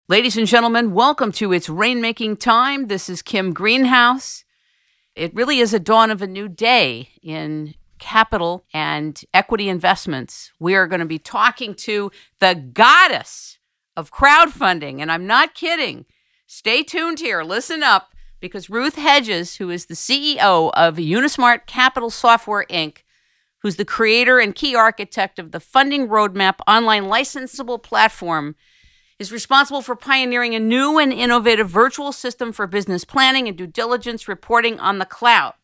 Ladies and gentlemen, welcome to It's Rainmaking Time. This is Kim Greenhouse. It really is a dawn of a new day in capital and equity investments. We are going to be talking to the goddess of crowdfunding, and I'm not kidding. Stay tuned here. Listen up, because Ruth Hedges, who is the CEO of Unismart Capital Software, Inc., who's the creator and key architect of the Funding Roadmap online licensable platform, is responsible for pioneering a new and innovative virtual system for business planning and due diligence reporting on the cloud.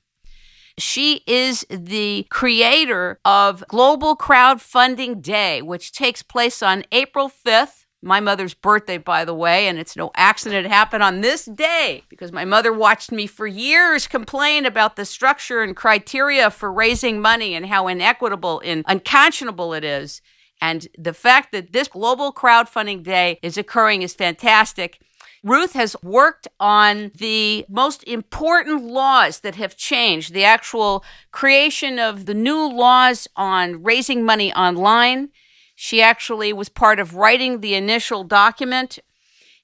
She is the creator of Global Crowdfunding Day, which takes place on April 5th, my mother's birthday, by the way, and it's no accident it happened on this day because my mother watched me for years complain about the structure and criteria for raising money and how inequitable and unconscionable it is. And the fact that this Global Crowdfunding Day is occurring is fantastic. Ruth has worked on the most important laws that have changed, the actual creation of the new laws on raising money online. She actually was part of writing the initial document.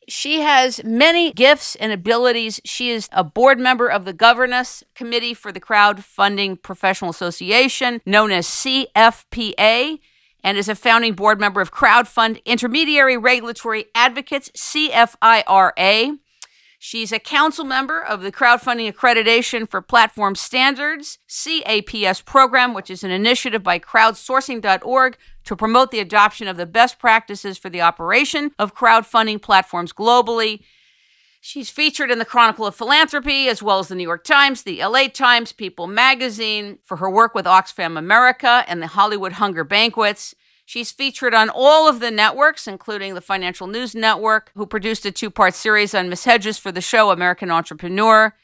She has many gifts and abilities. She is a board member of the governance committee for the Crowdfunding Professional Association, known as CFPA, and is a founding board member of Crowdfund Intermediary Regulatory Advocates, CFIRA. She's a council member of the Crowdfunding Accreditation for Platform Standards, CAPS program, which is an initiative by crowdsourcing.org to promote the adoption of the best practices for the operation of crowdfunding platforms globally. She's featured in the Chronicle of Philanthropy, as well as the New York Times, the LA Times, People magazine, for her work with Oxfam America and the Hollywood Hunger Banquets. She's featured on all of the networks, including the Financial News Network, who produced a 2-part series on Miss Hedges for the show American Entrepreneur.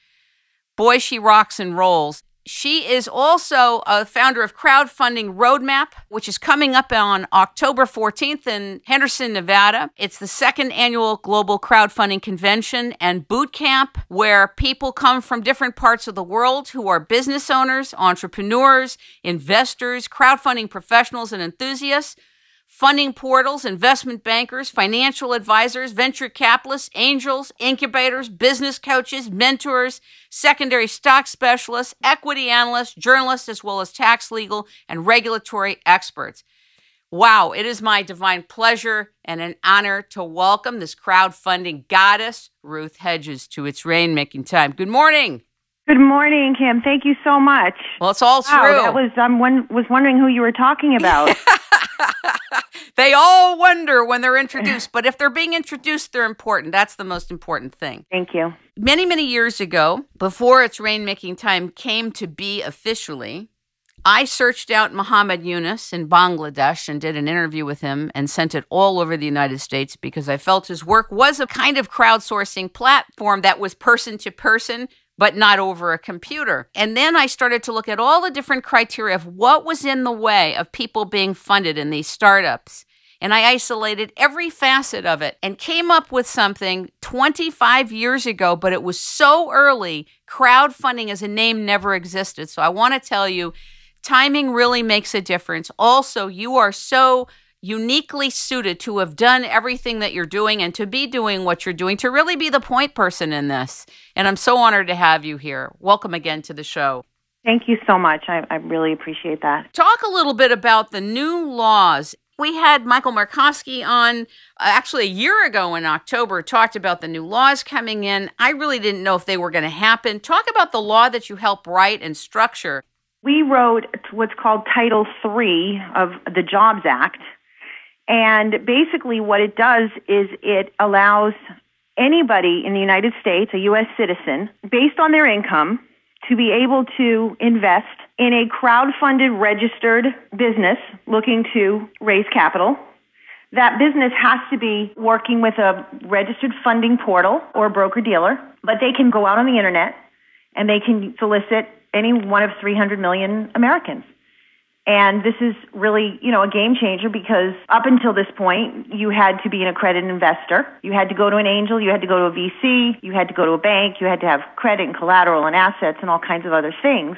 Boy, she rocks and rolls. She is also a founder of Crowdfunding Roadmap, which is coming up on October 14th in Henderson, Nevada. It's the second annual Global Crowdfunding Convention and Boot Camp, where people come from different parts of the world who are business owners, entrepreneurs, investors, crowdfunding professionals and enthusiasts, funding portals, investment bankers, financial advisors, venture capitalists, angels, incubators, business coaches, mentors, secondary stock specialists, equity analysts, journalists, as well as tax, legal, and regulatory experts. Wow, it is my divine pleasure and an honor to welcome this crowdfunding goddess, Ruth Hedges, to It's Rainmaking Time. Good morning. Good morning, Kim. Thank you so much. Well, it's all true. That was, was wondering who you were talking about. They all wonder when they're introduced, but if they're being introduced, they're important. That's the most important thing. Thank you. Many, many years ago, before It's Rainmaking Time came to be officially, I searched out Muhammad Yunus in Bangladesh and did an interview with him and sent it all over the United States because I felt his work was a kind of crowdsourcing platform that was person to person, but not over a computer. And then I started to look at all the different criteria of what was in the way of people being funded in these startups. And I isolated every facet of it and came up with something 25 years ago, but it was so early, crowdfunding as a name never existed. So I want to tell you, timing really makes a difference. Also, you are so uniquely suited to have done everything that you're doing and to be doing what you're doing, to really be the point person in this. And I'm so honored to have you here. Welcome again to the show. Thank you so much. I really appreciate that. Talk a little bit about the new laws. We had Michael Markowski on actually a year ago in October, talked about the new laws coming in. I really didn't know if they were going to happen. Talk about the law that you helped write and structure. We wrote what's called Title III of the Jobs Act. And basically what it does is it allows anybody in the United States, a U.S. citizen, based on their income, to be able to invest in a crowdfunded registered business looking to raise capital. That business has to be working with a registered funding portal or broker-dealer, but they can go out on the internet and they can solicit any one of 300 million Americans. And this is really, a game changer because up until this point, you had to be an accredited investor. You had to go to an angel. You had to go to a VC. You had to go to a bank. You had to have credit and collateral and assets and all kinds of other things.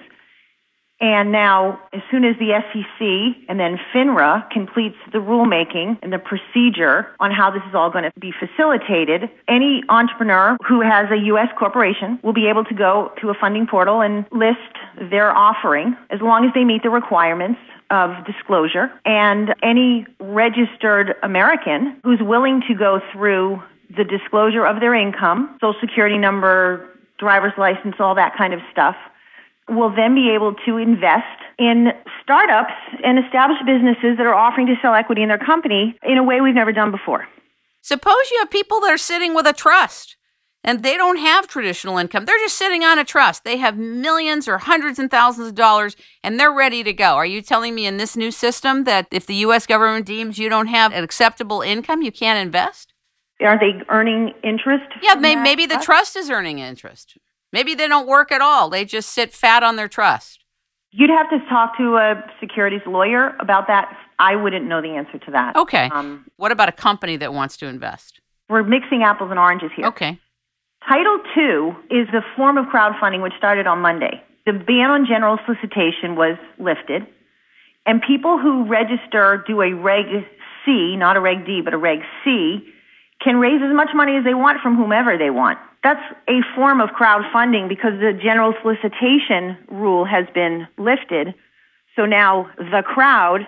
And now, as soon as the SEC and then FINRA completes the rulemaking and the procedure on how this is all going to be facilitated, any entrepreneur who has a U.S. corporation will be able to go to a funding portal and list their offering as long as they meet the requirements of disclosure. And any registered American who's willing to go through the disclosure of their income, Social Security number, driver's license, all that kind of stuff, will then be able to invest in startups and established businesses that are offering to sell equity in their company in a way we've never done before. Suppose you have people that are sitting with a trust and they don't have traditional income. They're just sitting on a trust. They have millions or hundreds and thousands of dollars and they're ready to go. Are you telling me in this new system that if the U.S. government deems you don't have an acceptable income, you can't invest? Are they earning interest? Yeah, maybe the trust is earning interest. Maybe they don't work at all. They just sit fat on their trust. You'd have to talk to a securities lawyer about that. I wouldn't know the answer to that. Okay. What about a company that wants to invest? We're mixing apples and oranges here. Okay. Title II is the form of crowdfunding which started on Monday. The ban on general solicitation was lifted, and people who register, do a Reg C, not a Reg D, but a Reg C, can raise as much money as they want from whomever they want. That's a form of crowdfunding because the general solicitation rule has been lifted. So now the crowd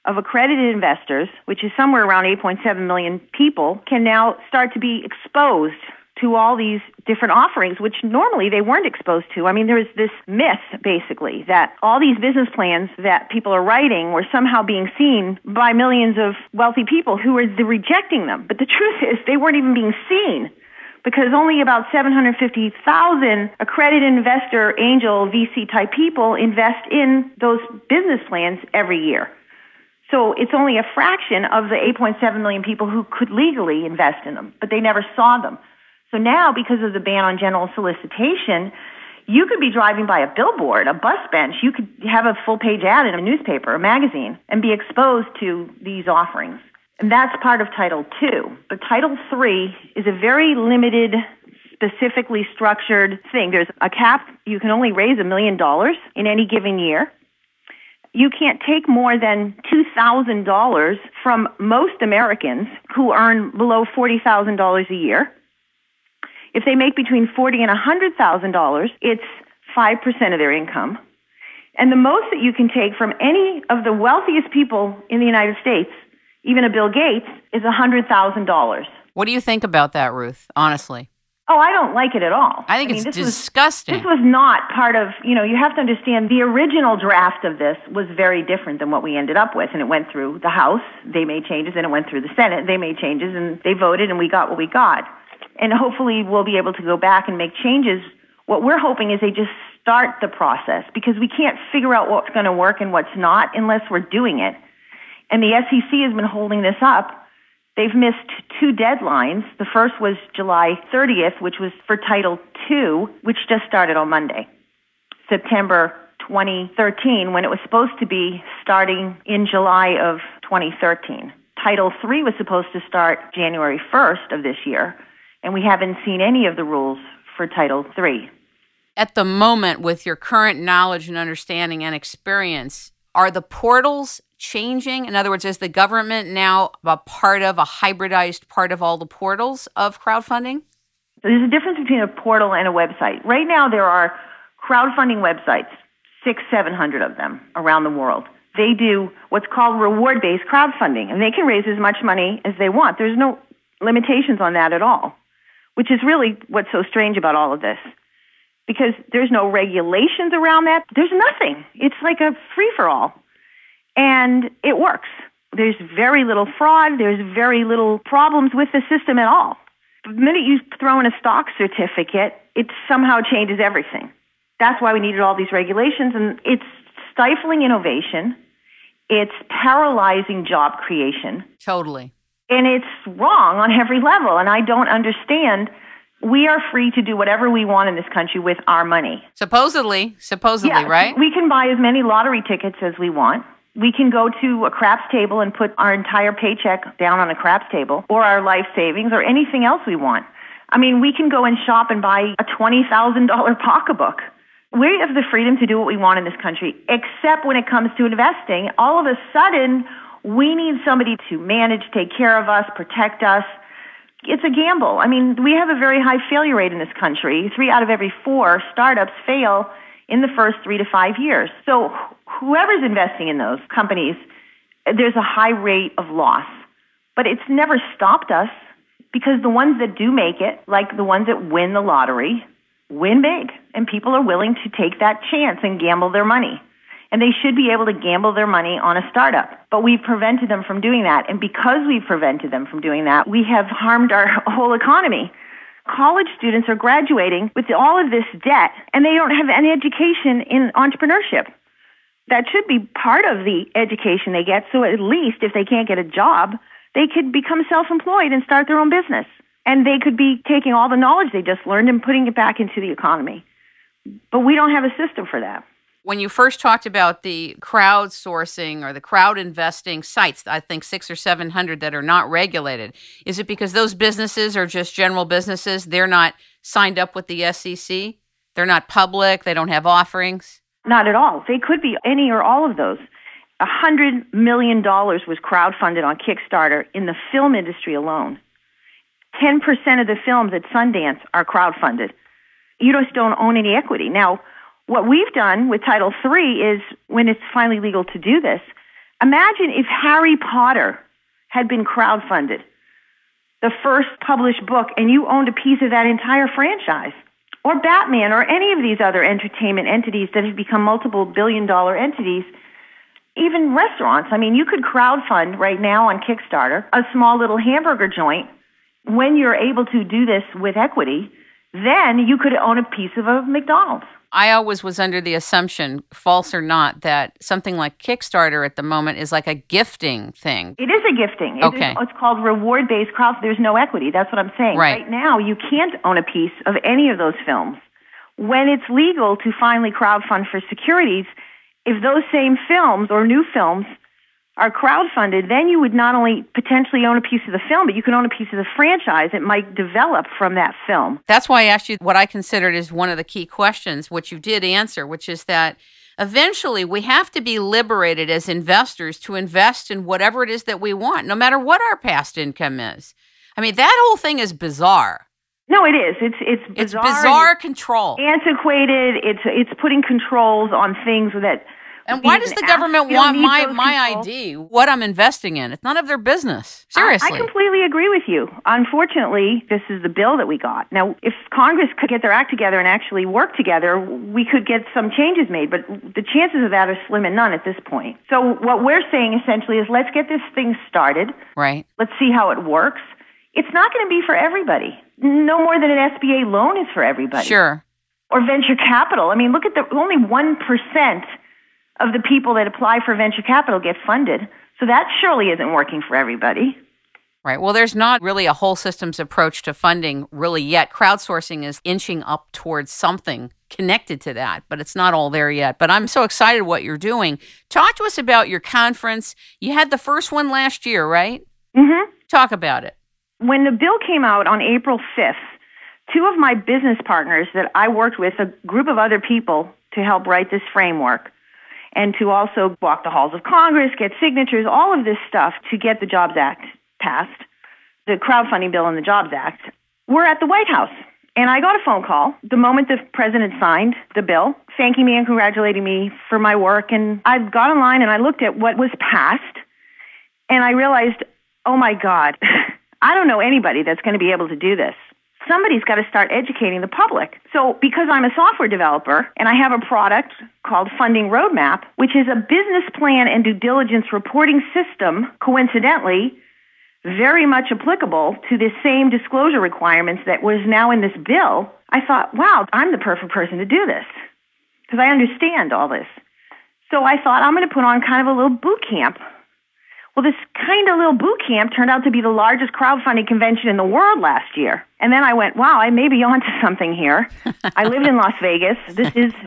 of accredited investors, which is somewhere around 8.7 million people, can now start to be exposed to all these different offerings, which normally they weren't exposed to. I mean, there is this myth, basically, that all these business plans that people are writing were somehow being seen by millions of wealthy people who were rejecting them. But the truth is they weren't even being seen, because only about 750,000 accredited investor, angel, VC-type people invest in those business plans every year. So it's only a fraction of the 8.7 million people who could legally invest in them, but they never saw them. So now, because of the ban on general solicitation, you could be driving by a billboard, a bus bench. You could have a full-page ad in a newspaper, a magazine, and be exposed to these offerings. And that's part of Title II. But Title III is a very limited, specifically structured thing. There's a cap. You can only raise $1 million in any given year. You can't take more than $2,000 from most Americans who earn below $40,000 a year. If they make between $40,000 and $100,000, it's 5% of their income. And the most that you can take from any of the wealthiest people in the United States, even a Bill Gates, is $100,000. What do you think about that, Ruth, honestly? Oh, I don't like it at all. I think it's disgusting. This was not part of, you have to understand the original draft of this was very different than what we ended up with. And it went through the House, they made changes, and it went through the Senate, they made changes, and they voted, and we got what we got. And hopefully we'll be able to go back and make changes. What we're hoping is they just start the process, because we can't figure out what's going to work and what's not unless we're doing it. And the SEC has been holding this up. They've missed 2 deadlines. The first was July 30th, which was for Title II, which just started on Monday, September 2013, when it was supposed to be starting in July of 2013. Title III was supposed to start January 1st of this year, and we haven't seen any of the rules for Title III. At the moment, with your current knowledge and understanding and experience, are the portals changing? In other words, is the government now a hybridized part of all the portals of crowdfunding? There's a difference between a portal and a website. Right now, there are crowdfunding websites, 600-700 of them around the world. They do what's called reward-based crowdfunding, and they can raise as much money as they want. There's no limitations on that at all, which is really what's so strange about all of this, because there's no regulations around that. There's nothing. It's like a free-for-all. And it works. There's very little fraud. There's very little problems with the system at all. The minute you throw in a stock certificate, it somehow changes everything. That's why we needed all these regulations, and it's stifling innovation. It's paralyzing job creation. Totally. And it's wrong on every level, and I don't understand. We are free to do whatever we want in this country with our money. Supposedly, yeah, right? We can buy as many lottery tickets as we want. We can go to a craps table and put our entire paycheck down on a craps table, or our life savings, or anything else we want. I mean, we can go and shop and buy a $20,000 pocketbook. We have the freedom to do what we want in this country, except when it comes to investing. All of a sudden, we need somebody to manage, take care of us, protect us. It's a gamble. I mean, we have a very high failure rate in this country. 3 out of every 4 startups fail in the first 3 to 5 years. So whoever's investing in those companies, there's a high rate of loss. But it's never stopped us because the ones that do make it, like the ones that win the lottery, win big. And people are willing to take that chance and gamble their money. And they should be able to gamble their money on a startup. But we've prevented them from doing that. And because we've prevented them from doing that, we have harmed our whole economy. College students are graduating with all of this debt, and they don't have any education in entrepreneurship. That should be part of the education they get, so at least if they can't get a job, they could become self-employed and start their own business. And they could be taking all the knowledge they just learned and putting it back into the economy. But we don't have a system for that. When you first talked about the crowdsourcing or the crowd investing sites, I think 600 or 700 that are not regulated, is it because those businesses are just general businesses? They're not signed up with the SEC? They're not public? They don't have offerings? Not at all. They could be any or all of those. $100 million was crowdfunded on Kickstarter in the film industry alone. 10% of the films at Sundance are crowdfunded. You just don't own any equity. Now, what we've done with Title III is, when it's finally legal to do this, imagine if Harry Potter had been crowdfunded, the first published book, and you owned a piece of that entire franchise, or Batman, or any of these other entertainment entities that have become multiple billion-dollar entities, even restaurants. I mean, you could crowdfund right now on Kickstarter a small little hamburger joint. When you're able to do this with equity, then you could own a piece of a McDonald's. I always was under the assumption, false or not, that something like Kickstarter at the moment is like a gifting thing. It is a gifting. Okay. It's called reward-based crowdfunding. There's no equity. That's what I'm saying. Right now, you can't own a piece of any of those films. When it's legal to finally crowdfund for securities, if those same films or new films are crowdfunded, then you would not only potentially own a piece of the film, but you can own a piece of the franchise that might develop from that film. That's why I asked you what I considered is one of the key questions, which you did answer, which is that eventually we have to be liberated as investors to invest in whatever it is that we want, no matter what our past income is. I mean, that whole thing is bizarre. No, it is. It's bizarre. It's bizarre control. Antiquated. It's putting controls on things that... And why does the government want my ID, what I'm investing in? It's none of their business. Seriously. I completely agree with you. Unfortunately, this is the bill that we got. Now, if Congress could get their act together and actually work together, we could get some changes made, but the chances of that are slim and none at this point. So what we're saying essentially is, let's get this thing started. Right. Let's see how it works. It's not going to be for everybody. No more than an SBA loan is for everybody. Sure. Or venture capital. I mean, look at only 1% of the people that apply for venture capital get funded. So that surely isn't working for everybody. Right. Well, there's not really a whole systems approach to funding really yet. Crowdsourcing is inching up towards something connected to that, but it's not all there yet. But I'm so excited what you're doing. Talk to us about your conference. You had the first one last year, right? Mm-hmm. Talk about it. When the bill came out on April 5th, 2 of my business partners that I worked with, a group of other people to help write this framework, and to also walk the halls of Congress, get signatures, all of this stuff to get the Jobs Act passed, the crowdfunding bill and the Jobs Act, we're at the White House. And I got a phone call the moment the president signed the bill, thanking me and congratulating me for my work. And I got online and I looked at what was passed, and I realized, oh my God, I don't know anybody that's going to be able to do this. Somebody's got to start educating the public. So because I'm a software developer and I have a product called Funding Roadmap, which is a business plan and due diligence reporting system, coincidentally, very much applicable to the same disclosure requirements that was now in this bill, I thought, wow, I'm the perfect person to do this because I understand all this. So I thought I'm going to put on kind of a little boot camp. Well, this kind of little boot camp turned out to be the largest crowdfunding convention in the world last year. And then I went, wow, I may be onto something here. I lived in Las Vegas.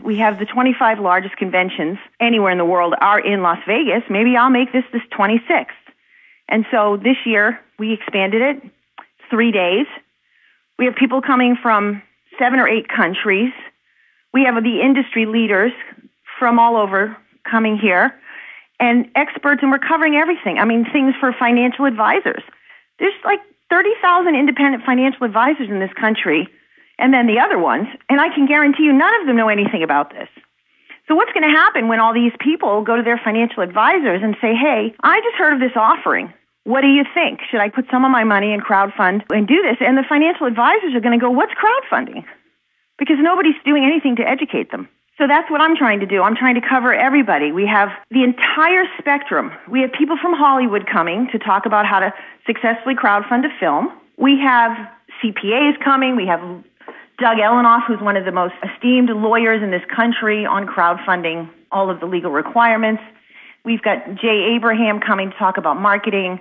We have the 25 largest conventions anywhere in the world are in Las Vegas. Maybe I'll make this 26th. And so this year we expanded it 3 days. We have people coming from 7 or 8 countries. We have the industry leaders from all over coming here and experts, and we're covering everything. I mean, things for financial advisors. There's like 30,000 independent financial advisors in this country, and then the other ones, and I can guarantee you none of them know anything about this. So what's going to happen when all these people go to their financial advisors and say, hey, I just heard of this offering. What do you think? Should I put some of my money in crowdfund and do this? And the financial advisors are going to go, what's crowdfunding? Because nobody's doing anything to educate them. So that's what I'm trying to do. I'm trying to cover everybody. We have the entire spectrum. We have people from Hollywood coming to talk about how to successfully crowdfund a film. We have CPAs coming. We have Doug Elinoff, who's one of the most esteemed lawyers in this country on crowdfunding, all of the legal requirements. We've got Jay Abraham coming to talk about marketing.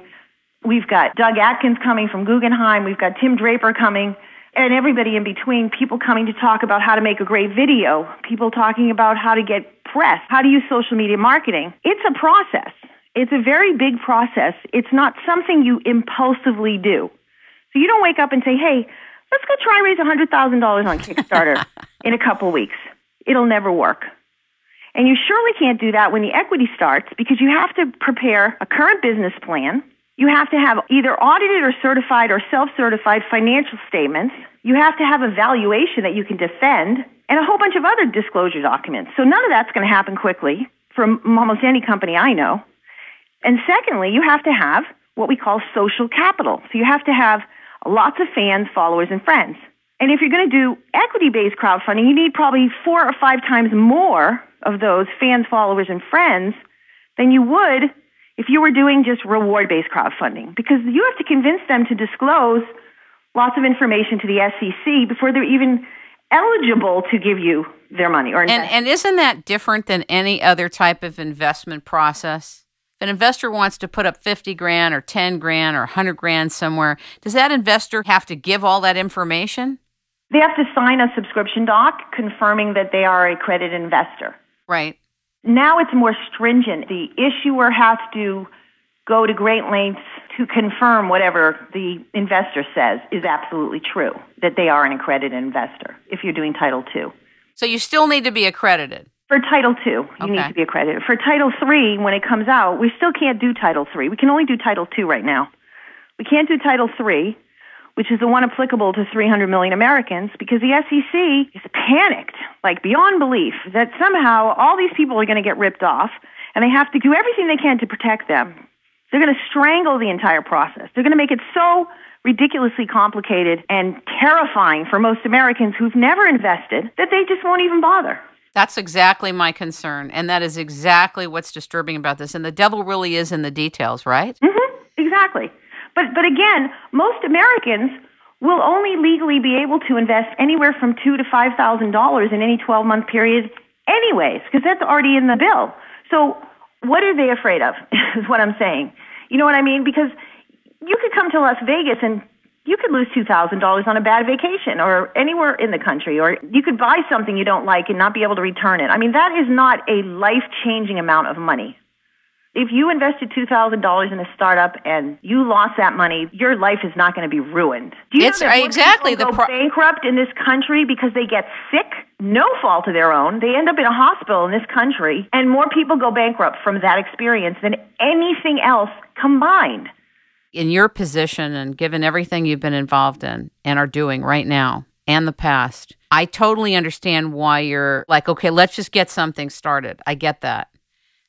We've got Doug Atkins coming from Guggenheim. We've got Tim Draper coming, and everybody in between, people coming to talk about how to make a great video, people talking about how to get press, how to use social media marketing. It's a process. It's a very big process. It's not something you impulsively do. So you don't wake up and say, hey, let's go try raise $100,000 on Kickstarter in a couple weeks. It'll never work. And you surely can't do that when the equity starts, because you have to prepare a current business plan. You have to have either audited or certified or self-certified financial statements. You have to have a valuation that you can defend and a whole bunch of other disclosure documents. So none of that's going to happen quickly from almost any company I know. And secondly, you have to have what we call social capital. So you have to have lots of fans, followers, and friends. And if you're going to do equity-based crowdfunding, you need probably 4 or 5 times more of those fans, followers, and friends than you would if you were doing just reward-based crowdfunding, because you have to convince them to disclose lots of information to the SEC before they're even eligible to give you their money or invest. And isn't that different than any other type of investment process? If an investor wants to put up 50 grand or 10 grand or 100 grand somewhere, does that investor have to give all that information? They have to sign a subscription doc confirming that they are a accredited investor. Right. Now it's more stringent. The issuer has to go to great lengths to confirm whatever the investor says is absolutely true, that they are an accredited investor if you're doing Title II. So you still need to be accredited? For Title II, you need to be accredited. For Title III, when it comes out, we still can't do Title III. We can only do Title II right now. We can't do Title III, which is the one applicable to 300 million Americans, because the SEC is panicked, like beyond belief, that somehow all these people are going to get ripped off, and they have to do everything they can to protect them. They're going to strangle the entire process. They're going to make it so ridiculously complicated and terrifying for most Americans who've never invested that they just won't even bother. That's exactly my concern, and that is exactly what's disturbing about this. And the devil really is in the details, right? Mm-hmm. Exactly. But again, most Americans will only legally be able to invest anywhere from $2,000 to $5,000 in any 12-month period anyways, because that's already in the bill. So what are they afraid of is what I'm saying. You know what I mean? Because you could come to Las Vegas and you could lose $2,000 on a bad vacation or anywhere in the country, or you could buy something you don't like and not be able to return it. I mean, that is not a life-changing amount of money. If you invested $2,000 in a startup and you lost that money, your life is not going to be ruined. Do you know that exactly people go bankrupt in this country because they get sick? No fault of their own. They end up in a hospital in this country, and more people go bankrupt from that experience than anything else combined. In your position and given everything you've been involved in and are doing right now and the past, I totally understand why you're like, okay, let's just get something started. I get that.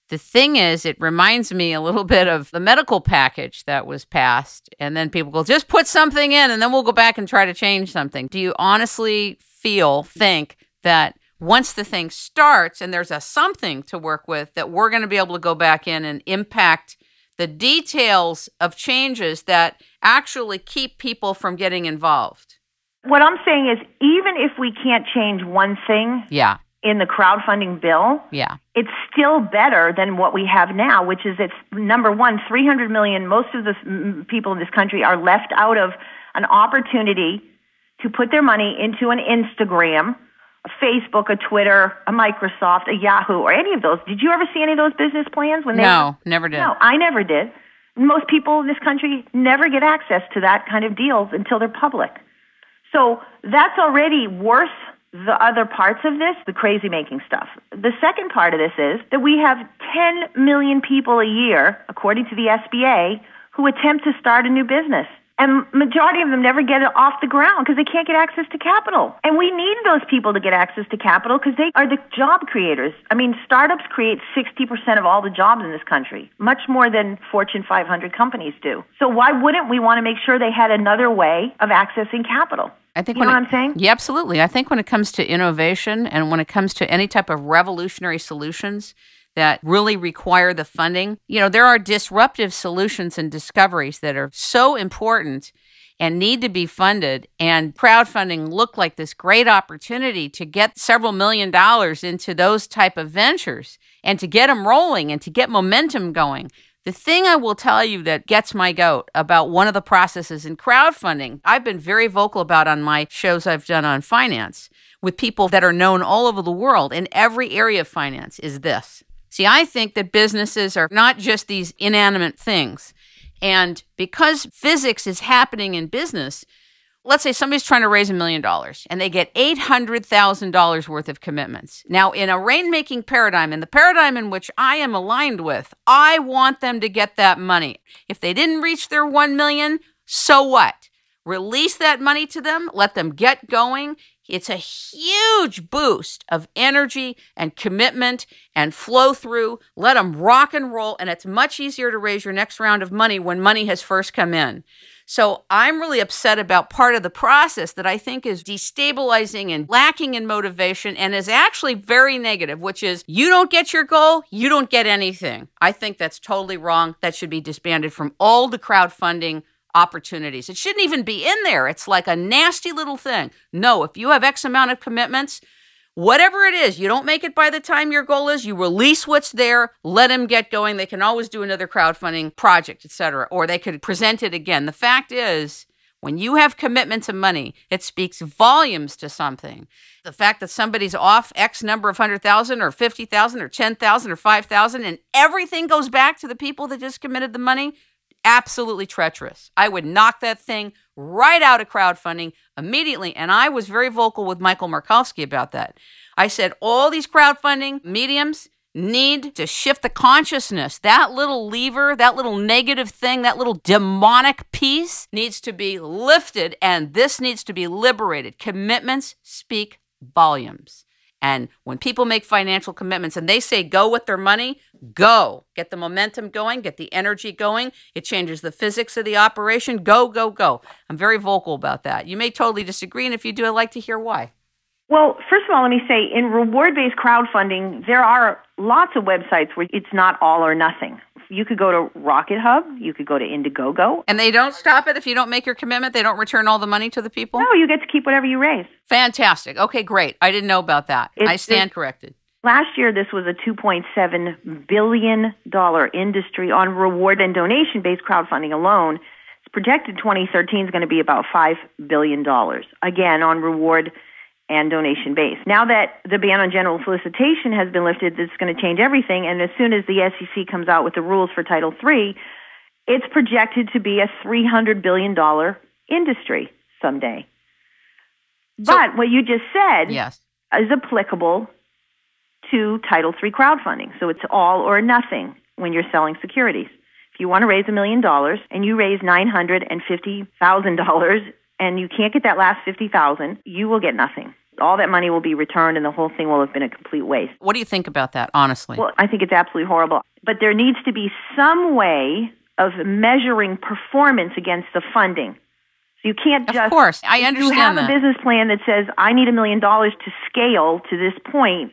The thing is, it reminds me a little bit of the medical package that was passed, and then people go, just put something in, and then we'll go back and try to change something. Do you honestly think that once the thing starts and there's a something to work with, that we're going to be able to go back in and impact the details of changes that actually keep people from getting involved? What I'm saying is, even if we can't change one thing, in the crowdfunding bill, it's still better than what we have now, which is, it's number one, 300 million, most of the people in this country are left out of an opportunity to put their money into an Instagram, a Facebook, a Twitter, a Microsoft, a Yahoo, or any of those. Did you ever see any of those business plans? No, never did. No, I never did. Most people in this country never get access to that kind of deals until they're public. So that's already worth the other parts of this, the crazy making stuff. The second part of this is that we have 10 million people a year, according to the SBA, who attempt to start a new business. And majority of them never get it off the ground because they can't get access to capital. And we need those people to get access to capital because they are the job creators. I mean, startups create 60% of all the jobs in this country, much more than Fortune 500 companies do. So why wouldn't we want to make sure they had another way of accessing capital? I think you know what I'm saying? Yeah, absolutely. I think when it comes to innovation and when it comes to any type of revolutionary solutions that really require the funding, there are disruptive solutions and discoveries that are so important and need to be funded. And crowdfunding looked like this great opportunity to get several $1 million into those type of ventures and to get them rolling and to get momentum going. The thing I will tell you that gets my goat about one of the processes in crowdfunding, I've been very vocal about on my shows I've done on finance with people that are known all over the world in every area of finance, is this. See, I think that businesses are not just these inanimate things. And because physics is happening in business, let's say somebody's trying to raise $1 million and they get $800,000 worth of commitments. Now, in a rainmaking paradigm, in the paradigm in which I am aligned with, I want them to get that money. If they didn't reach their $1 million, so what? Release that money to them, let them get going. It's a huge boost of energy and commitment and flow through. Let them rock and roll, and it's much easier to raise your next round of money when money has first come in. So I'm really upset about part of the process that I think is destabilizing and lacking in motivation and is actually very negative, which is you don't get your goal, you don't get anything. I think that's totally wrong. That should be disbanded from all the crowdfunding opportunities. It shouldn't even be in there. It's like a nasty little thing. No, if you have X amount of commitments, whatever it is, you don't make it by the time your goal is, you release what's there, let them get going. They can always do another crowdfunding project, etc., or they could present it again. The fact is, when you have commitments of money, it speaks volumes to something. The fact that somebody's off X number of 100,000 or 50,000 or 10,000 or 5,000 and everything goes back to the people that just committed the money, absolutely treacherous. I would knock that thing right out of crowdfunding immediately. And I was very vocal with Michael Markowski about that. I said, all these crowdfunding mediums need to shift the consciousness. That little lever, that little negative thing, that little demonic piece needs to be lifted, and this needs to be liberated. Commitments speak volumes. And when people make financial commitments and they say go with their money, go. Get the momentum going, get the energy going. It changes the physics of the operation. Go, go, go. I'm very vocal about that. You may totally disagree, and if you do, I'd like to hear why. Well, first of all, let me say, in reward-based crowdfunding, there are lots of websites where it's not all or nothing. You could go to Rocket Hub. You could go to Indiegogo. And they don't stop it if you don't make your commitment? They don't return all the money to the people? No, you get to keep whatever you raise. Fantastic. Okay, great. I didn't know about that. I stand corrected. Last year, this was a $2.7 billion industry on reward and donation-based crowdfunding alone. It's projected 2013 is going to be about $5 billion, again, on reward and donation base. Now that the ban on general solicitation has been lifted, it's going to change everything. And as soon as the SEC comes out with the rules for Title III, it's projected to be a $300 billion industry someday. But what you just said is applicable to Title III crowdfunding. So it's all or nothing when you're selling securities. If you want to raise $1 million and you raise $950,000 and you can't get that last $50,000, you will get nothing. All that money will be returned and the whole thing will have been a complete waste. What do you think about that, honestly? Well, I think it's absolutely horrible. But there needs to be some way of measuring performance against the funding. So you can't just... Of course, I understand you have that. a business plan that says, I need $1 million to scale to this point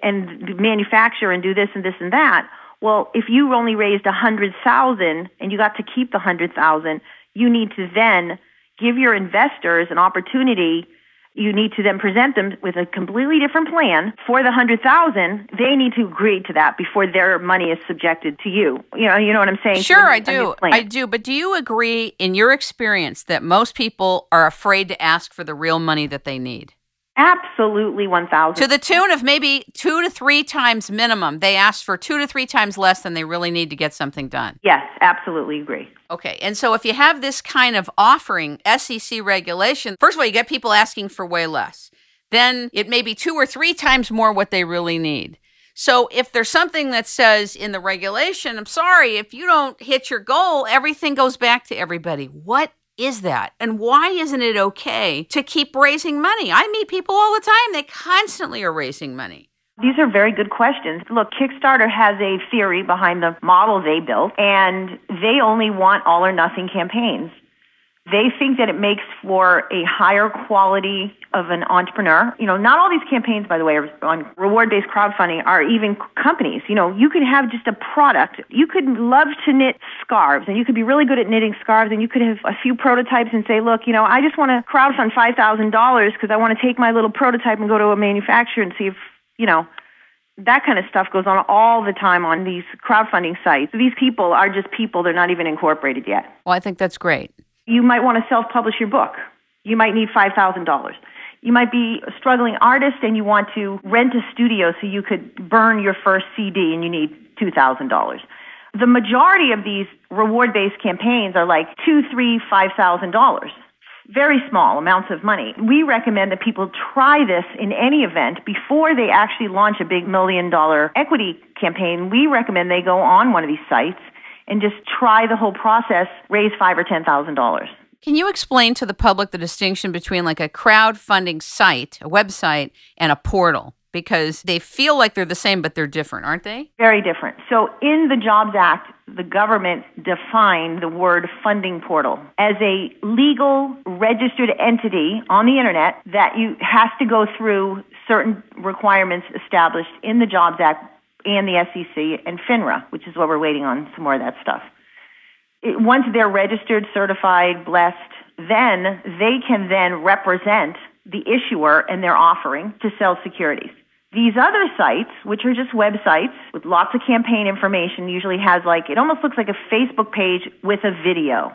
and manufacture and do this and this and that. Well, if you only raised $100,000 and you got to keep the $100,000, you need to then give your investors an opportunity. You need to then present them with a completely different plan for the $100,000. They need to agree to that before their money is subjected to you. You know what I'm saying? Sure, I do. I do. But do you agree, in your experience, that most people are afraid to ask for the real money that they need? Absolutely, 1,000. To the tune of maybe 2 to 3 times minimum. They ask for 2 to 3 times less than they really need to get something done. Yes, absolutely agree. Okay, and so if you have this kind of offering, SEC regulation, first of all, you get people asking for way less. then it may be 2 or 3 times more what they really need. So if there's something that says in the regulation, I'm sorry, if you don't hit your goal, everything goes back to everybody. What is that? And why isn't it okay to keep raising money? I meet people all the time. They constantly are raising money. These are very good questions. Look, Kickstarter has a theory behind the model they built, and they only want all or nothing campaigns. They think that it makes for a higher quality of an entrepreneur. Not all these campaigns, by the way, on reward-based crowdfunding are even companies. You could have just a product. You could love to knit scarves, and you could be really good at knitting scarves, and you could have a few prototypes and say, look, I just want to crowdfund $5,000 because I want to take my little prototype and go to a manufacturer and see if, that kind of stuff goes on all the time on these crowdfunding sites. These people are just people. They're not even incorporated yet. Well, I think that's great. You might want to self-publish your book. You might need $5,000. You might be a struggling artist and you want to rent a studio so you could burn your first CD and you need $2,000. The majority of these reward-based campaigns are like $2,000, $3,000, $5,000. Very small amounts of money. We recommend that people try this in any event before they actually launch a big $1 million equity campaign. We recommend they go on one of these sites and just try the whole process, raise $5,000 or $10,000. Can you explain to the public the distinction between like a crowdfunding site, a website, and a portal? Because they feel like they're the same, but they're different, aren't they? Very different. So in the Jobs Act, the government defined the word funding portal as a legal registered entity on the internet that has to go through certain requirements established in the Jobs Act and the SEC and FINRA, which is what we're waiting on, some more of that stuff. Once they're registered, certified, blessed, then they can then represent the issuer and their offering to sell securities. These other sites, which are just websites with lots of campaign information, usually has it almost looks like a Facebook page with a video.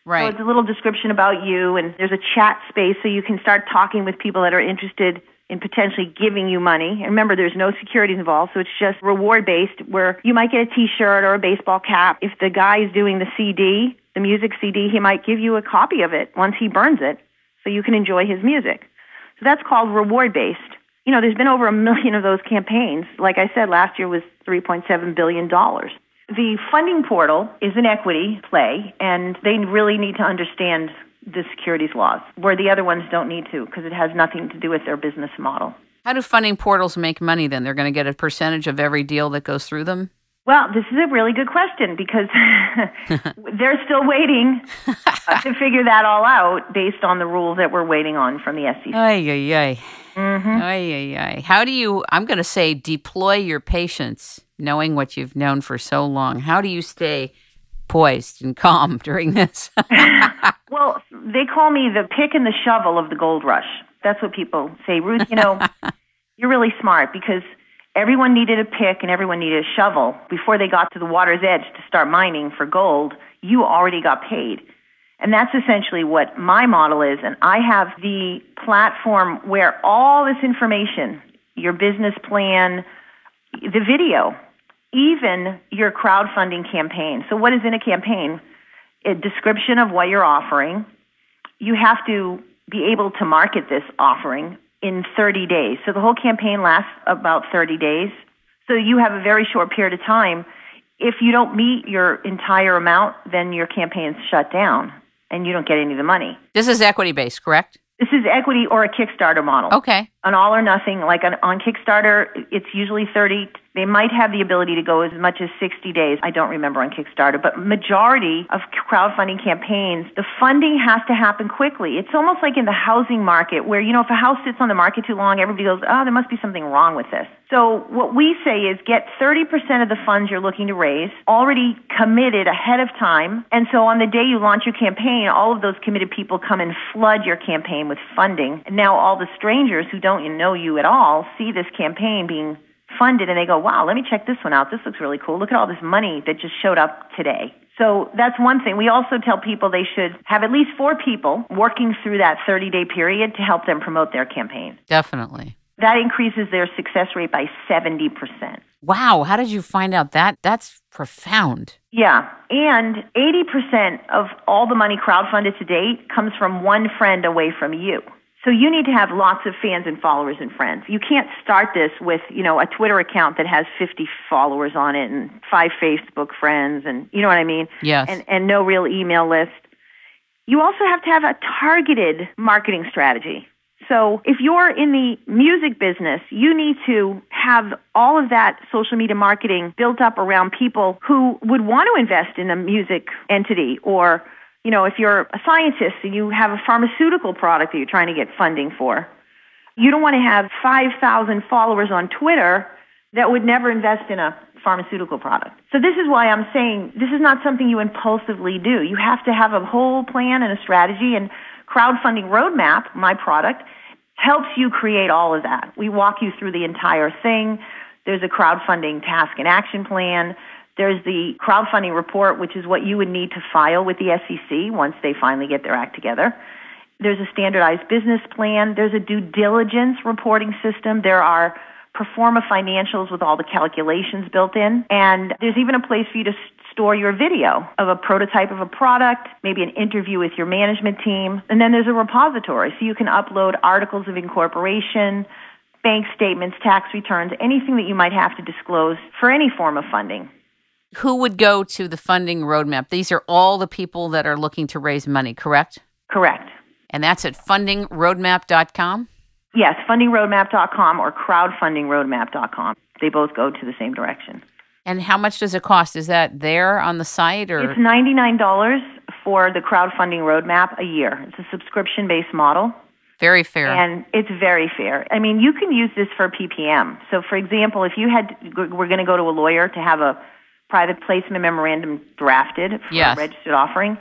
Right. So it's a little description about you, and there's a chat space so you can start talking with people that are interested in potentially giving you money. And remember, there's no securities involved, so it's just reward-based where you might get a T-shirt or a baseball cap. If the guy is doing the CD, the music CD, he might give you a copy of it once he burns it so you can enjoy his music. So that's called reward-based. There's been over 1 million of those campaigns. Like I said, last year was $3.7 billion. The funding portal is an equity play, and they really need to understand the securities laws, where the other ones don't need to because it has nothing to do with their business model. How do funding portals make money then? They're going to get a percentage of every deal that goes through them? Well, this is a really good question because they're still waiting to figure that all out based on the rules that we're waiting on from the SEC. Ay, ay, ay. Mm-hmm. Ay, ay, ay. How do you, I'm going to say, deploy your patience, knowing what you've known for so long? How do you stay poised and calm during this? Well, they call me the pick and the shovel of the gold rush. That's what people say. Ruth, you're really smart because everyone needed a pick and everyone needed a shovel. Before they got to the water's edge to start mining for gold, you already got paid. And that's essentially what my model is. And I have the platform where all this information, your business plan, the video, even your crowdfunding campaign. So what is in a campaign? A description of what you're offering. You have to be able to market this offering in 30 days. So the whole campaign lasts about 30 days. So you have a very short period of time. If you don't meet your entire amount, then your campaign's shut down and you don't get any of the money. This is equity-based, correct? This is equity or a Kickstarter model. Okay. An all or nothing. Like on Kickstarter, it's usually 30. They might have the ability to go as much as 60 days. I don't remember on Kickstarter. But majority of crowdfunding campaigns, the funding has to happen quickly. It's almost like in the housing market where, if a house sits on the market too long, everybody goes, oh, there must be something wrong with this. So what we say is get 30% of the funds you're looking to raise already committed ahead of time. And so on the day you launch your campaign, all of those committed people come and flood your campaign with funding. And now all the strangers who don't know you at all see this campaign being funded and they go, wow, let me check this one out. This looks really cool. Look at all this money that just showed up today. So that's one thing. We also tell people they should have at least 4 people working through that 30-day period to help them promote their campaign. Definitely. That increases their success rate by 70%. Wow. How did you find out that? That's profound. Yeah. And 80% of all the money crowdfunded to date comes from one friend away from you. So you need to have lots of fans and followers and friends. You can't start this with, a Twitter account that has 50 followers on it and 5 Facebook friends and, you know what I mean? Yes. And no real email list. You also have to have a targeted marketing strategy. So if you're in the music business, you need to have all of that social media marketing built up around people who would want to invest in a music entity. Or, if you're a scientist and you have a pharmaceutical product that you're trying to get funding for, you don't want to have 5,000 followers on Twitter that would never invest in a pharmaceutical product. So this is why I'm saying this is not something you impulsively do. You have to have a whole plan and a strategy, and Crowdfunding Roadmap, my product, helps you create all of that. We walk you through the entire thing. There's a crowdfunding task and action plan. There's the crowdfunding report, which is what you would need to file with the SEC once they finally get their act together. There's a standardized business plan. There's a due diligence reporting system. There are performa financials with all the calculations built in. And there's even a place for you to store your video of a prototype of a product, maybe an interview with your management team. And then there's a repository, so you can upload articles of incorporation, bank statements, tax returns, anything that you might have to disclose for any form of funding. Who would go to the funding roadmap? These are all the people that are looking to raise money, correct? Correct. And that's at fundingroadmap.com? Yes, fundingroadmap.com or crowdfundingroadmap.com. They both go to the same direction. And how much does it cost? Is that there on the site? Or It's $99 for the crowdfunding roadmap a year. It's a subscription-based model. Very fair. And it's very fair. I mean, you can use this for PPM. So, for example, if you were going to go to a lawyer to have a private placement memorandum drafted for Yes. a registered offering,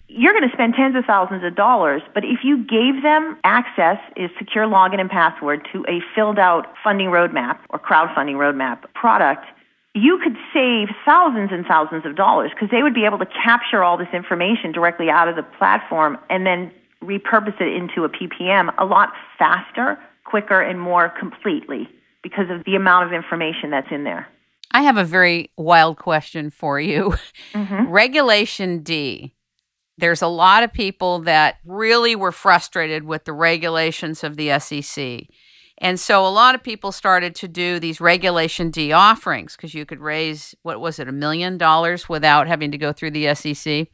you're going to spend tens of thousands of dollars. But if you gave them access, is secure login and password to a filled-out funding roadmap or crowdfunding roadmap product, you could save thousands and thousands of dollars because they would be able to capture all this information directly out of the platform and then repurpose it into a PPM a lot faster, quicker, and more completely because of the amount of information that's in there. I have a very wild question for you. Mm-hmm. Regulation D. There's a lot of people that really were frustrated with the regulations of the SEC. And so a lot of people started to do these Regulation D offerings because you could raise, $1 million without having to go through the SEC.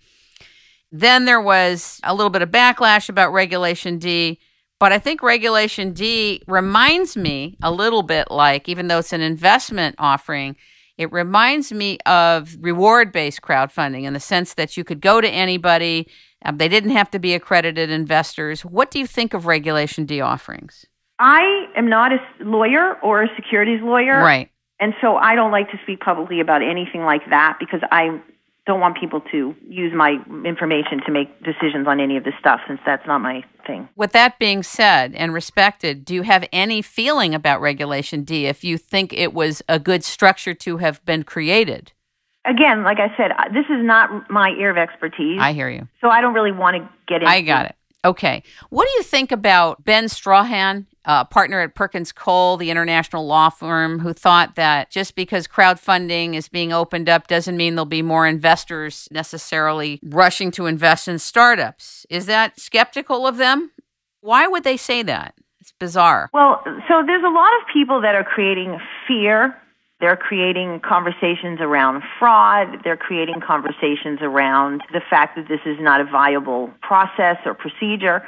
Then there was a little bit of backlash about Regulation D, but I think Regulation D reminds me a little bit like, even though it's an investment offering, it reminds me of reward-based crowdfunding in the sense that you could go to anybody. They didn't have to be accredited investors. What do you think of Regulation D offerings? I am not a lawyer or a securities lawyer. Right. And so I don't like to speak publicly about anything like that because I don't want people to use my information to make decisions on any of this stuff since that's not my thing. With that being said and respected, do you have any feeling about Regulation D if you think it was a good structure to have been created? Again, like I said, this is not my area of expertise. I hear you. So I don't really want to get into I got it. Okay. What do you think about Ben Strahan, partner at Perkins Cole, the international law firm, who thought that just because crowdfunding is being opened up doesn't mean there'll be more investors necessarily rushing to invest in startups? Is that skeptical of them? Why would they say that? It's bizarre. Well, so there's a lot of people that are creating fear. They're creating conversations around fraud. They're creating conversations around the fact that this is not a viable process or procedure.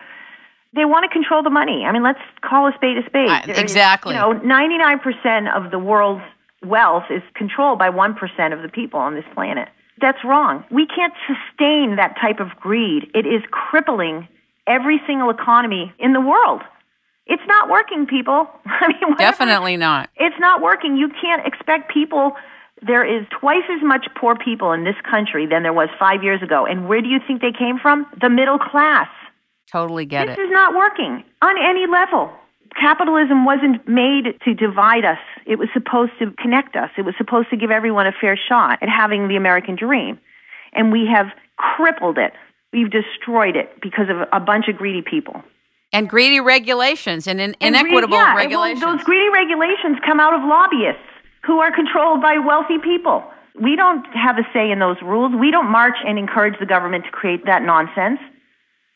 They want to control the money. I mean, let's call a spade a spade. Exactly. 99% of the world's wealth is controlled by 1% of the people on this planet. That's wrong. We can't sustain that type of greed. It is crippling every single economy in the world. It's not working, people. I mean, definitely not. It's not working. You can't expect people. There is twice as much poor people in this country than there was 5 years ago. And where do you think they came from? The middle class. Totally get it. This is not working on any level. Capitalism wasn't made to divide us. It was supposed to connect us. It was supposed to give everyone a fair shot at having the American dream. And we have crippled it. We've destroyed it because of a bunch of greedy people. And greedy regulations and inequitable regulations. Well, those greedy regulations come out of lobbyists who are controlled by wealthy people. We don't have a say in those rules. We don't march and encourage the government to create that nonsense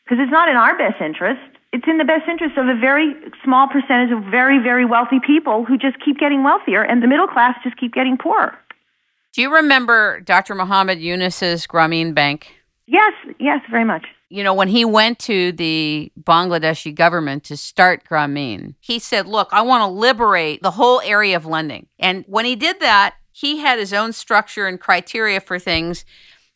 because it's not in our best interest. it's in the best interest of a very small percentage of very, very wealthy people who just keep getting wealthier, and the middle class just keep getting poorer. Do you remember Dr. Muhammad Yunus's Grameen Bank? Yes, very much. You know, when he went to the Bangladeshi government to start Grameen, he said, look, I want to liberate the whole area of lending. And when he did that, he had his own structure and criteria for things,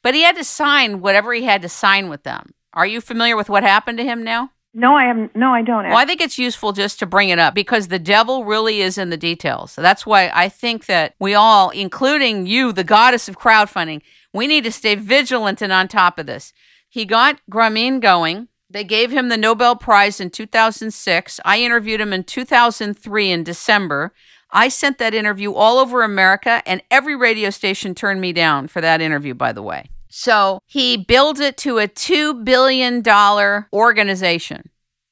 but he had to sign whatever he had to sign with them. Are you familiar with what happened to him now? No, I don't. Well, I think it's useful just to bring it up because the devil really is in the details. So that's why I think that we all, including you, the goddess of crowdfunding, we need to stay vigilant and on top of this. He got Grameen going. They gave him the Nobel Prize in 2006. I interviewed him in 2003 in December. I sent that interview all over America, and every radio station turned me down for that interview, by the way. So he builds it to a $2 billion organization.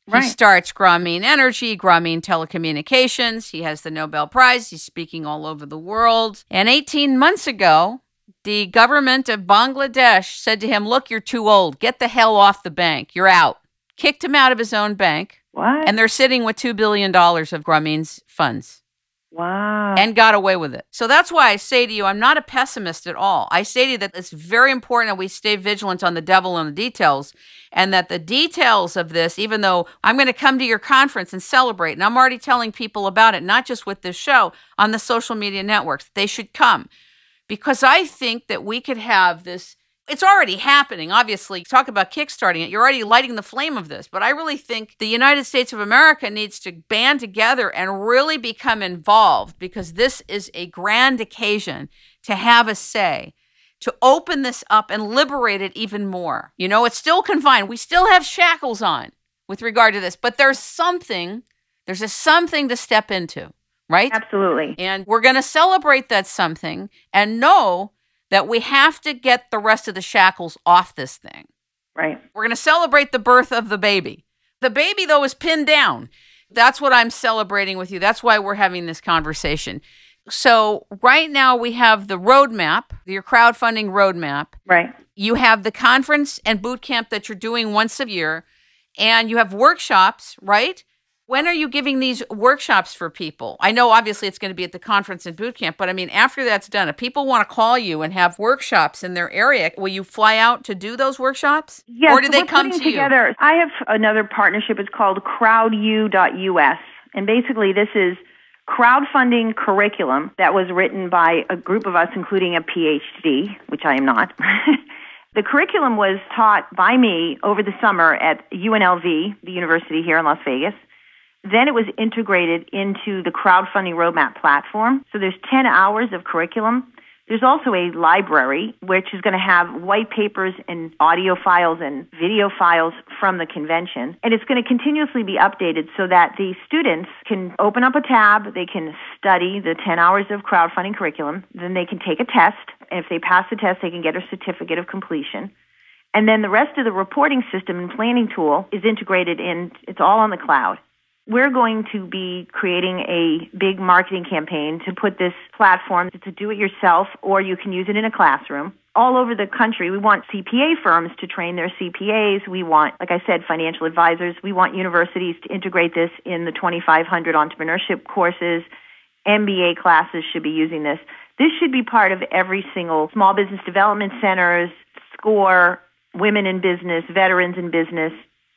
Right. He starts Grameen Energy, Grameen Telecommunications. He has the Nobel Prize. He's speaking all over the world. And 18 months ago, the government of Bangladesh said to him, look, you're too old. Get the hell off the bank. You're out. Kicked him out of his own bank. What? And they're sitting with $2 billion of Grameen's funds. Wow. And got away with it. So that's why I say to you, I'm not a pessimist at all. I say to you that it's very important that we stay vigilant on the devil and the details, and that the details of this, even though I'm going to come to your conference and celebrate, and I'm already telling people about it, not just with this show, on the social media networks, they should come. Because I think that we could have this. It's already happening, obviously. Talk about kickstarting it. You're already lighting the flame of this. But I really think the United States of America needs to band together and really become involved, because this is a grand occasion to have a say, to open this up and liberate it even more. You know, it's still confined. We still have shackles on with regard to this, but there's something to step into, right? Absolutely. And we're going to celebrate that something and know that we have to get the rest of the shackles off this thing. Right. We're going to celebrate the birth of the baby. The baby, though, is pinned down. That's what I'm celebrating with you. That's why we're having this conversation. So right now we have the roadmap, your crowdfunding roadmap. Right. You have the conference and boot camp that you're doing once a year, and you have workshops, right? When are you giving these workshops for people? I know obviously it's going to be at the conference and boot camp, but I mean, after that's done, if people want to call you and have workshops in their area, will you fly out to do those workshops? Yes. Or do they come to together. you? I have another partnership. It's called crowdu.us. And basically this is crowdfunding curriculum that was written by a group of us, including a PhD, which I am not. The curriculum was taught by me over the summer at UNLV, the university here in Las Vegas. Then it was integrated into the Crowdfunding Roadmap platform. So there's 10 hours of curriculum. There's also a library, which is going to have white papers and audio files and video files from the convention. And it's going to continuously be updated so that the students can open up a tab, they can study the 10 hours of crowdfunding curriculum, then they can take a test. And if they pass the test, they can get a certificate of completion. And then the rest of the reporting system and planning tool is integrated in, it's all on the cloud. We're going to be creating a big marketing campaign to put this platform to do it yourself, or you can use it in a classroom. All over the country, we want CPA firms to train their CPAs. We want, like I said, financial advisors. We want universities to integrate this in the 2,500 entrepreneurship courses. MBA classes should be using this. This should be part of every single small business development centers, SCORE, women in business, veterans in business.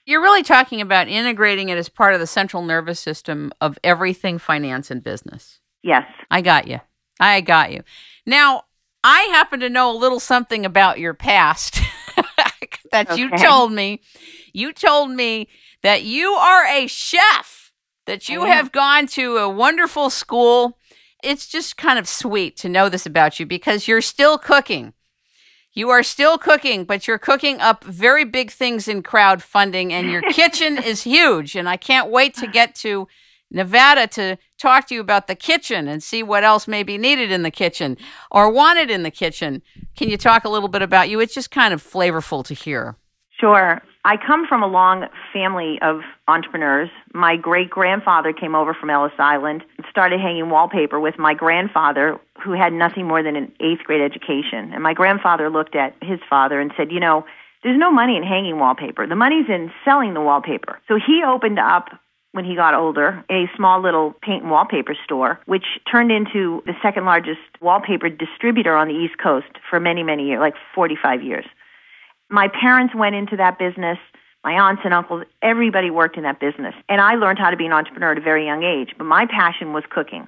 You're really talking about integrating it as part of the central nervous system of everything finance and business. Yes. I got you. Now, I happen to know a little something about your past that you told me. You told me that you are a chef, that you have gone to a wonderful school. It's just kind of sweet to know this about you because you're still cooking. You are still cooking, but you're cooking up very big things in crowdfunding, and your kitchen is huge. And I can't wait to get to Nevada to talk to you about the kitchen and see what else may be needed in the kitchen or wanted in the kitchen. Can you talk a little bit about you? It's just kind of flavorful to hear. Sure. I come from a long family of entrepreneurs. My great-grandfather came over from Ellis Island and started hanging wallpaper with my grandfather, who had nothing more than an 8th grade education. And my grandfather looked at his father and said, you know, There's no money in hanging wallpaper. The money's in selling the wallpaper. So he opened up, when he got older, a small little paint and wallpaper store, which turned into the second largest wallpaper distributor on the East Coast for many, many years, like 45 years. My parents went into that business. My aunts and uncles, everybody worked in that business. And I learned how to be an entrepreneur at a very young age. But my passion was cooking.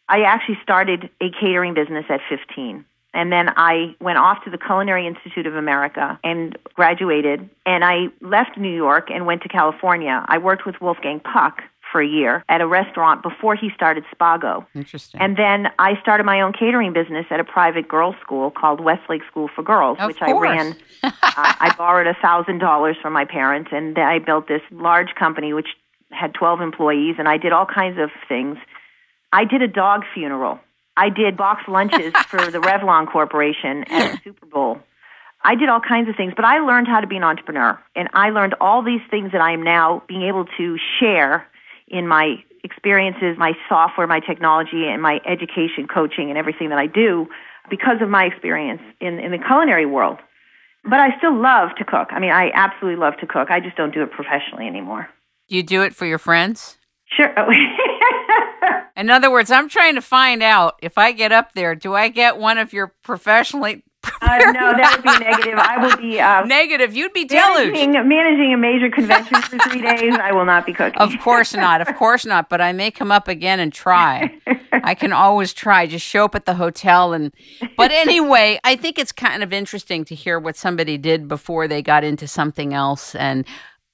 I actually started a catering business at 15. And then I went off to the Culinary Institute of America and graduated. And I left New York and went to California. I worked with Wolfgang Puck for a year at a restaurant before he started Spago. Interesting. And then I started my own catering business at a private girls' school called Westlake School for Girls, Of which course. I ran. I borrowed $1,000 from my parents, and I built this large company which had 12 employees, and I did all kinds of things. I did a dog funeral. I did box lunches for the Revlon Corporation at the Super Bowl. I did all kinds of things, but I learned how to be an entrepreneur, and I learned all these things that I am now being able to share in my experiences, my software, my technology, and my education, coaching, and everything that I do because of my experience in the culinary world. But I still love to cook. I mean, I absolutely love to cook. I just don't do it professionally anymore. Do you do it for your friends? Sure. In other words, I'm trying to find out, if I get up there, do I get one of your professionally no, that would be negative. I will be negative. You'd be deluged. Managing a major convention for 3 days. I will not be cooking. Of course not. Of course not. But I may come up again and try. I can always try. Just show up at the hotel. But anyway, I think it's kind of interesting to hear what somebody did before they got into something else. And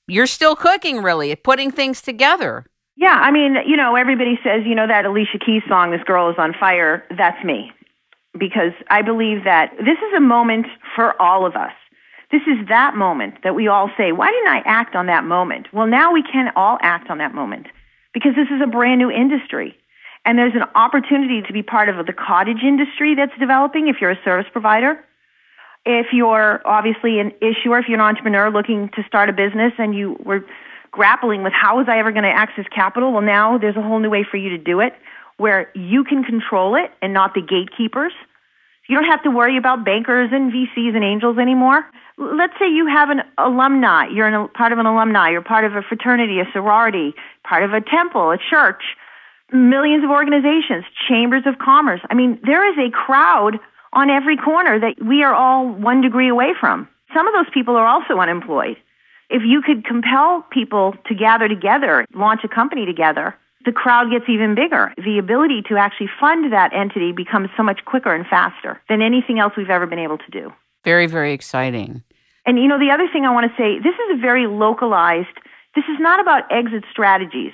you're still cooking, really, putting things together. Yeah, I mean, everybody says, that Alicia Keys song, "This Girl Is on Fire," that's me. Because I believe that this is a moment for all of us. This is that moment that we all say, why didn't I act on that moment? Well, now we can all act on that moment because this is a brand new industry. And there's an opportunity to be part of the cottage industry that's developing if you're a service provider. If you're obviously an issuer, if you're an entrepreneur looking to start a business and you were grappling with how was I ever going to access capital, well, now there's a whole new way for you to do it where you can control it and not the gatekeepers. You don't have to worry about bankers and VCs and angels anymore. Let's say you have an alumni. You're part of an alumni. You're part of a fraternity, a sorority, part of a temple, a church, millions of organizations, chambers of commerce. I mean, there is a crowd on every corner that we are all 1 degree away from. Some of those people are also unemployed. If you could compel people to gather together, launch a company together, the crowd gets even bigger. The ability to actually fund that entity becomes so much quicker and faster than anything else we've ever been able to do. Very, very exciting. And, the other thing I want to say, this is a very localized, this is not about exit strategies.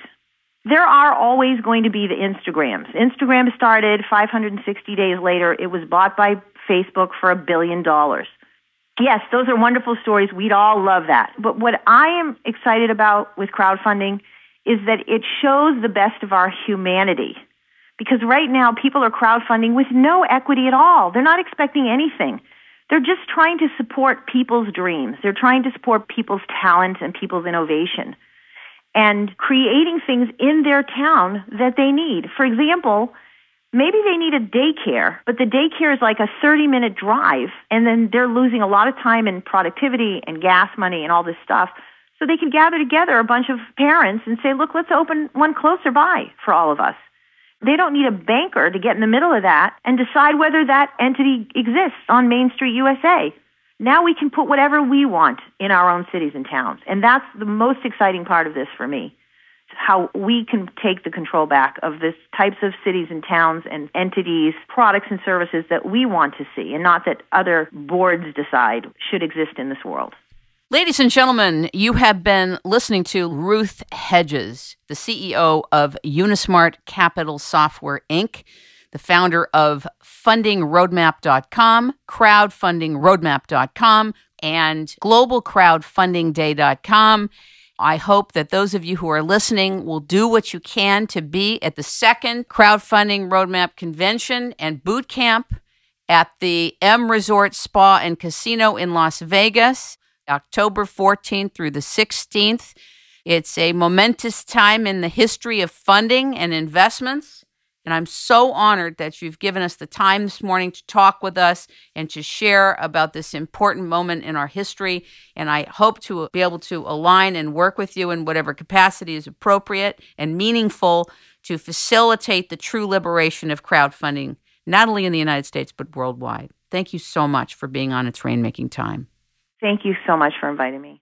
There are always going to be the Instagrams. Instagram started 560 days later. It was bought by Facebook for $1 billion. Yes, those are wonderful stories. We'd all love that. But what I am excited about with crowdfunding is that it shows the best of our humanity. Because right now, people are crowdfunding with no equity at all. They're not expecting anything. They're just trying to support people's dreams. They're trying to support people's talent and people's innovation and creating things in their town that they need. For example, maybe they need a daycare, but the daycare is like a 30-minute drive, and then they're losing a lot of time in productivity and gas money and all this stuff. So they can gather together a bunch of parents and say, look, let's open one closer by for all of us. They don't need a banker to get in the middle of that and decide whether that entity exists on Main Street, USA. Now we can put whatever we want in our own cities and towns. And that's the most exciting part of this for me, how we can take the control back of this types of cities and towns and entities, products and services that we want to see and not that other boards decide should exist in this world. Ladies and gentlemen, you have been listening to Ruth Hedges, the CEO of Unismart Capital Software, Inc., the founder of fundingroadmap.com, crowdfundingroadmap.com, and globalcrowdfundingday.com. I hope that those of you who are listening will do what you can to be at the second Crowdfunding Roadmap Convention and Boot Camp at the M Resort Spa and Casino in Las Vegas, October 14th through the 16th. It's a momentous time in the history of funding and investments. And I'm so honored that you've given us the time this morning to talk with us and to share about this important moment in our history. And I hope to be able to align and work with you in whatever capacity is appropriate and meaningful to facilitate the true liberation of crowdfunding, not only in the United States, but worldwide. Thank you so much for being on It's Rainmaking Time. Thank you so much for inviting me.